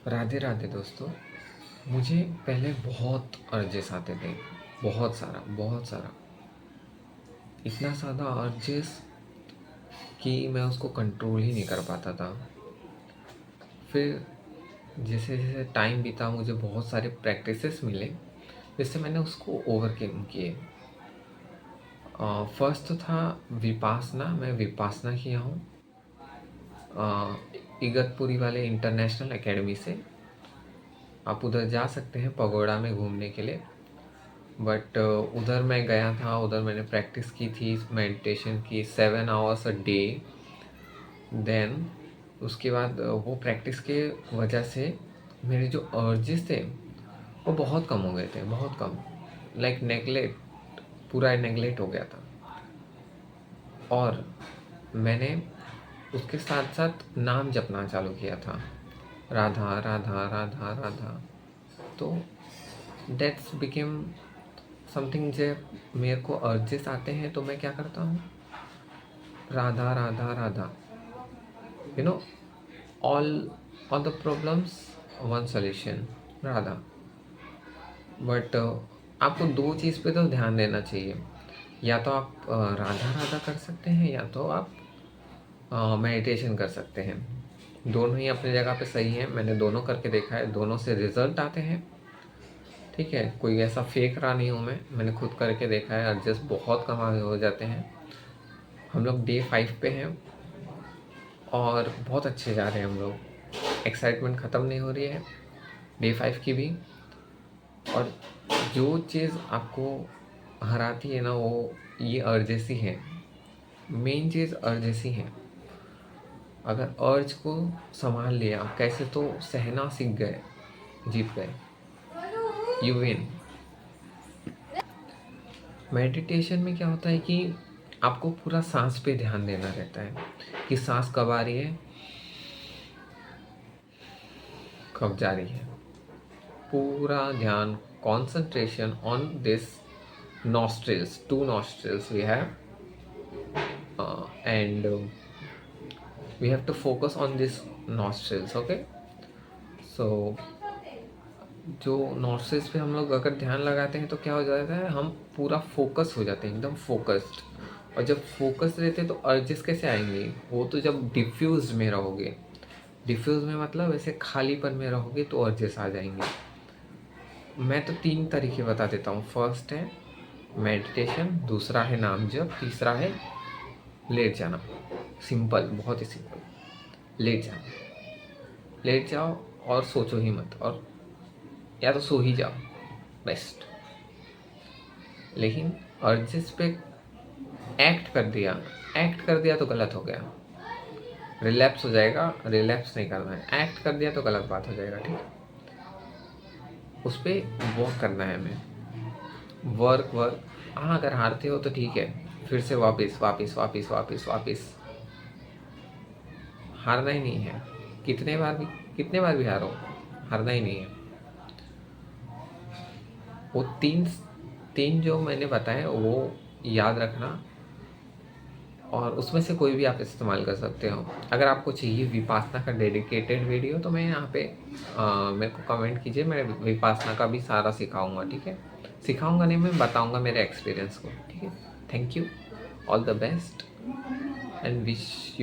राधे राधे दोस्तों। मुझे पहले बहुत अर्जेस आते थे, बहुत सारा बहुत सारा, इतना ज़्यादा अर्जेस कि मैं उसको कंट्रोल ही नहीं कर पाता था। फिर जैसे जैसे टाइम बीता मुझे बहुत सारे प्रैक्टिसेस मिले जिससे मैंने उसको ओवरकम किए। फर्स्ट तो था विपासना। मैं विपासना किया हूँ इगतपुरी वाले इंटरनेशनल एकेडमी से। आप उधर जा सकते हैं पगोड़ा में घूमने के लिए। बट उधर मैं गया था, उधर मैंने प्रैक्टिस की थी मेडिटेशन की 7 आवर्स अ डे। देन उसके बाद वो प्रैक्टिस के वजह से मेरे जो अर्जेस थे वो बहुत कम हो गए थे, बहुत कम। लाइक नेगलेक्ट, पूरा नेगलेक्ट हो गया था। और मैंने उसके साथ साथ नाम जपना चालू किया था, राधा राधा राधा राधा। तो दैट्स बिकेम समथिंग। जब मेरे को अर्जेस आते हैं तो मैं क्या करता हूँ, Radha Radha Radha. You know, all the problems one solution, Radha. But आपको दो चीज़ पे तो ध्यान देना चाहिए। या तो आप राधा राधा कर सकते हैं, या तो आप मेडिटेशन कर सकते हैं। दोनों ही अपनी जगह पे सही है। मैंने दोनों करके देखा है, दोनों से रिजल्ट आते हैं। ठीक है, कोई ऐसा फेक रहा नहीं हूँ मैंने खुद करके देखा है। एडजस्ट बहुत कम आगे हो जाते हैं। हम लोग डे 5 पे हैं और बहुत अच्छे जा रहे हैं हम लोग। एक्साइटमेंट ख़त्म नहीं हो रही है डे 5 की भी। और जो चीज़ आपको हराती है ना, वो ये अर्जेस ही है। मेन चीज़ अर्जेस ही है। अगर अर्ज को संभाल लिया, कैसे तो सहना सीख गए, जीत गए, यू विन। मेडिटेशन में क्या होता है कि आपको पूरा सांस पे ध्यान देना रहता है कि सांस कब आ रही है, कब जा रही है। पूरा ध्यान, concentration on this nostrils, two nostrils we have, and we have to focus on this nostrils. Okay, so जो नॉस्ट्रिल्स पे हम लोग अगर ध्यान लगाते हैं तो क्या हो जाता है, हम पूरा फोकस हो जाते हैं, एकदम फोकस्ड। और जब फोकस रहते हैं तो अर्जेस कैसे आएंगे, वो तो जब डिफ्यूज में रहोगे। डिफ्यूज में मतलब ऐसे खालीपन में रहोगे तो अर्जेस आ जाएंगे। मैं तो 3 तरीके बता देता हूँ। फर्स्ट है मेडिटेशन, दूसरा है नाम जप, तीसरा है लेट जाना। सिंपल, बहुत ही सिंपल। लेट जाओ, लेट जाओ और सोचो ही मत, और या तो सो ही जाओ, बेस्ट। लेकिन अर्जेस पे एक्ट कर दिया तो गलत हो गया, रिलैप्स हो जाएगा। रिलैप्स नहीं करना है, एक्ट कर दिया तो गलत बात हो जाएगा। ठीक है, उस पर वर्क करना है हमें, वर्क वर्क। हाँ, अगर हारते हो तो ठीक है, फिर से वापस वापस वापस वापस वापस। हारना ही नहीं है। कितने बार भी हारो, हारना ही नहीं है। वो तीन तीन जो मैंने बताए वो याद रखना, और उसमें से कोई भी आप इस्तेमाल कर सकते हो। अगर आपको चाहिए विपासना का डेडिकेटेड वीडियो तो मैं यहाँ पे मेरे को कमेंट कीजिए, मैं विपासना का भी सारा सिखाऊंगा। ठीक है, सिखाऊंगा नहीं, मैं बताऊंगा मेरे एक्सपीरियंस को। ठीक है, thank you, all the best and wish